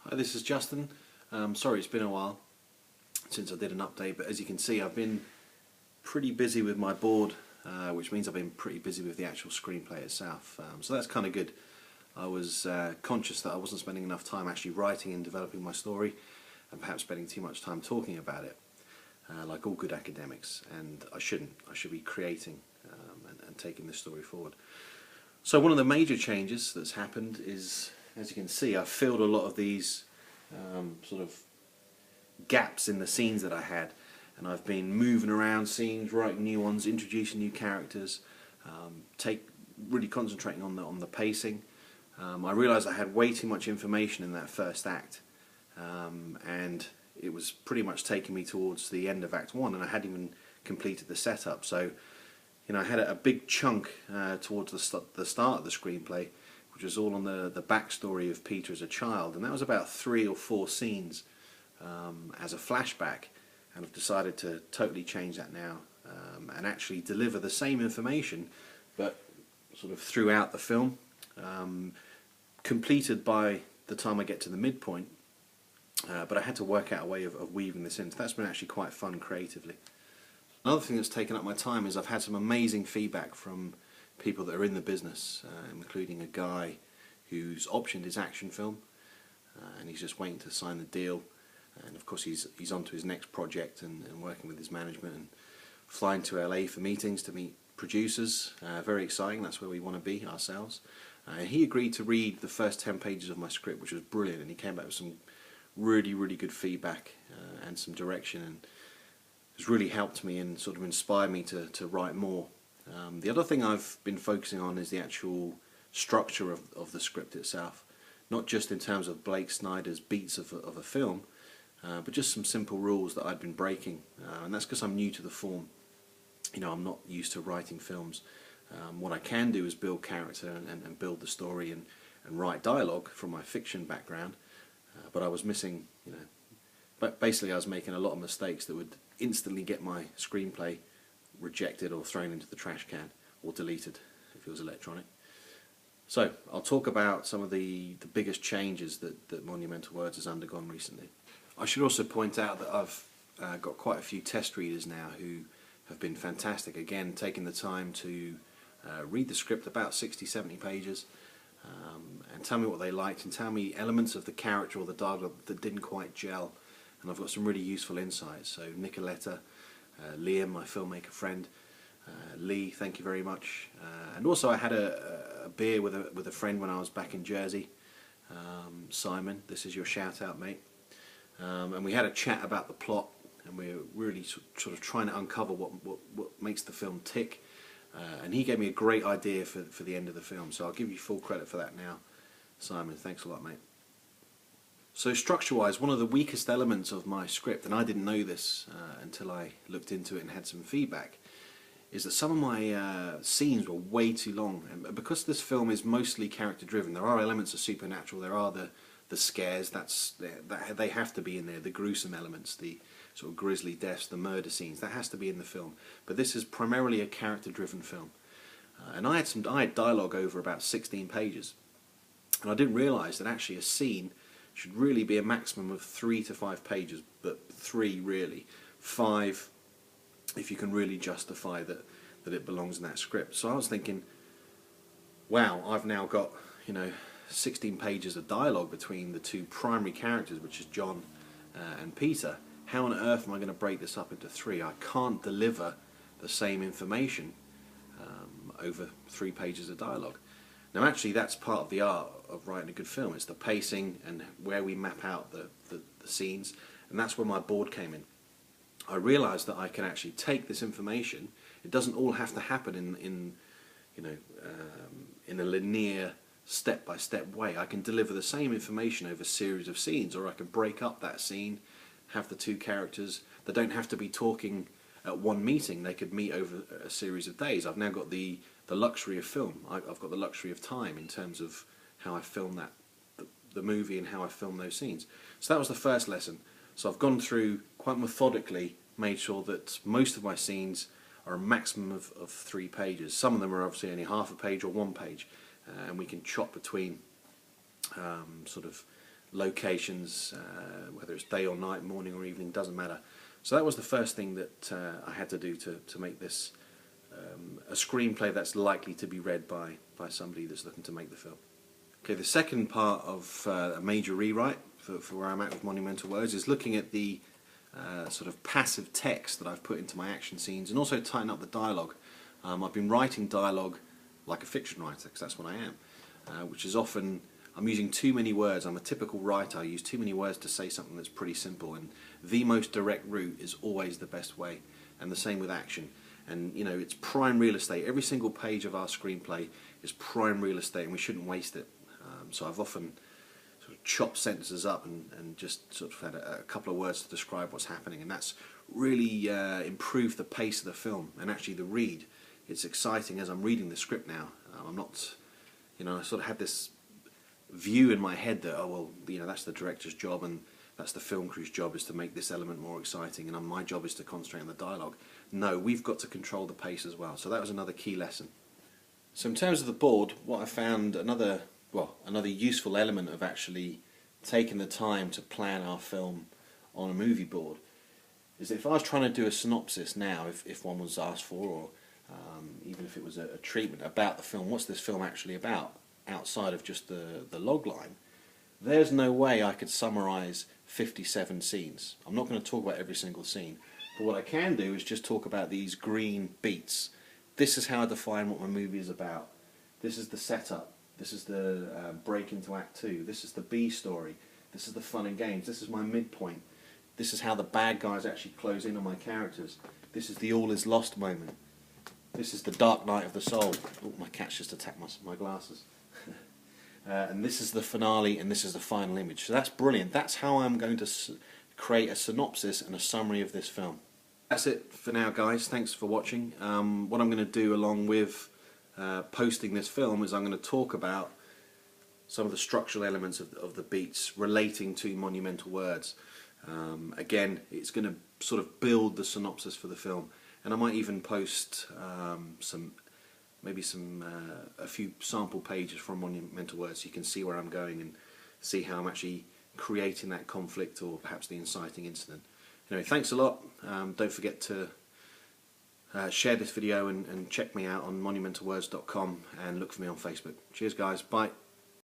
Hi, this is Justin. Sorry it's been a while since I did an update, but as you can see I've been pretty busy with my board, which means I've been pretty busy with the actual screenplay itself. So that's kind of good. I was conscious that I wasn't spending enough time actually writing and developing my story, and perhaps spending too much time talking about it, like all good academics, and I shouldn't. I should be creating and taking the story forward. So one of the major changes that's happened is, as you can see, I've filled a lot of these sort of gaps in the scenes that I had, and I've been moving around scenes, writing new ones, introducing new characters, really concentrating on the pacing. I realised I had way too much information in that first act, and it was pretty much taking me towards the end of Act 1, and I hadn't even completed the setup. So, you know, I had a big chunk towards the start of the screenplay, which was all on the backstory of Peter as a child, and that was about 3 or 4 scenes as a flashback, and I've decided to totally change that now and actually deliver the same information, but sort of throughout the film, completed by the time I get to the midpoint, but I had to work out a way of weaving this in, so that's been actually quite fun creatively. Another thing that's taken up my time is I've had some amazing feedback from people that are in the business, including a guy who's optioned his action film, and he's just waiting to sign the deal, and of course he's on to his next project and working with his management and flying to LA for meetings to meet producers. Very exciting, that's where we want to be ourselves. He agreed to read the first 10 pages of my script, which was brilliant, and he came back with some really good feedback and some direction, and it's really helped me and sort of inspired me to write more. The other thing I've been focusing on is the actual structure of the script itself, not just in terms of Blake Snyder's beats of a film, but just some simple rules that I'd been breaking, and that's because I'm new to the form. You know, I'm not used to writing films. What I can do is build character and build the story and write dialogue from my fiction background, but I was missing, you know, but basically I was making a lot of mistakes that would instantly get my screenplay rejected or thrown into the trash can or deleted if it was electronic. So I'll talk about some of the biggest changes that Monumental Words has undergone recently. I should also point out that I've got quite a few test readers now who have been fantastic, again taking the time to read the script, about 60-70 pages, and tell me what they liked and tell me elements of the character or the dialogue that didn't quite gel, and I've got some really useful insights. So Nicoletta, Liam, my filmmaker friend, Lee, thank you very much, and also I had a beer with a friend when I was back in Jersey, Simon, this is your shout out, mate, and we had a chat about the plot, and we were really sort of trying to uncover what makes the film tick, and he gave me a great idea for the end of the film, so I'll give you full credit for that now, Simon, thanks a lot, mate. So structure-wise, one of the weakest elements of my script, and I didn't know this until I looked into it and had some feedback, is that some of my scenes were way too long. And because this film is mostly character-driven, there are elements of supernatural, there are the scares, they have to be in there, the gruesome elements, the sort of grisly deaths, the murder scenes, that has to be in the film. But this is primarily a character-driven film. And I had dialogue over about 16 pages. And I didn't realise that actually a scene should really be a maximum of 3 to 5 pages, but 3 really. 5 if you can really justify that it belongs in that script. So I was thinking, wow, I've now got, you know, 16 pages of dialogue between the two primary characters, which is John and Peter. How on earth am I going to break this up into 3? I can't deliver the same information over 3 pages of dialogue. Now actually that's part of the art of writing a good film. It's the pacing and where we map out the scenes, and that's where my board came in. I realised that I can actually take this information. It doesn't all have to happen in a linear step-by-step way. I can deliver the same information over a series of scenes, or I can break up that scene, have the 2 characters. They don't have to be talking at one meeting. They could meet over a series of days. I've now got the luxury of film. I've got the luxury of time in terms of how I film the movie and how I film those scenes. So that was the first lesson. So I've gone through quite methodically, made sure that most of my scenes are a maximum of 3 pages. Some of them are obviously only half a page or 1 page, and we can chop between sort of locations, whether it's day or night, morning or evening, doesn't matter. So that was the first thing that I had to do to make this a screenplay that's likely to be read by somebody that's looking to make the film. Okay, the second part of a major rewrite for where I'm at with Monumental Words is looking at the sort of passive text that I've put into my action scenes, and also tighten up the dialogue. I've been writing dialogue like a fiction writer, because that's what I am, which is often, I'm using too many words. I'm a typical writer. I use too many words to say something that's pretty simple, and the most direct route is always the best way, and the same with action. And you know, it's prime real estate. Every single page of our screenplay is prime real estate, and we shouldn't waste it. So I've often sort of chopped sentences up and just sort of had a couple of words to describe what's happening, and that's really improved the pace of the film and actually the read. It's exciting as I'm reading the script now. I'm not, you know, I sort of had this view in my head that, oh well, you know, that's the director's job and that's the film crew's job, is to make this element more exciting, and my job is to concentrate on the dialogue. No, we've got to control the pace as well. So that was another key lesson. So in terms of the board, what I found, another useful element of actually taking the time to plan our film on a movie board is that if I was trying to do a synopsis now, if one was asked for, or even if it was a treatment about the film, what's this film actually about, outside of just the log line, there's no way I could summarise 57 scenes. I'm not going to talk about every single scene, but what I can do is just talk about these green beats. This is how I define what my movie is about. This is the setup. This is the break into Act 2. This is the B story. This is the fun and games. This is my midpoint. This is how the bad guys actually close in on my characters. This is the all is lost moment. This is the dark night of the soul. Oh, my cat's just attacked my glasses. And this is the finale, and this is the final image. So that's brilliant. That's how I'm going to create a synopsis and a summary of this film. That's it for now, guys. Thanks for watching. What I'm going to do along with posting this film is I'm going to talk about some of the structural elements of the beats relating to Monumental Words. Again, it's going to sort of build the synopsis for the film, and I might even post a few sample pages from Monumental Words so you can see where I'm going and see how I'm actually creating that conflict, or perhaps the inciting incident. Anyway, thanks a lot. Don't forget to share this video and check me out on monumentalwords.com and look for me on Facebook. Cheers guys, bye.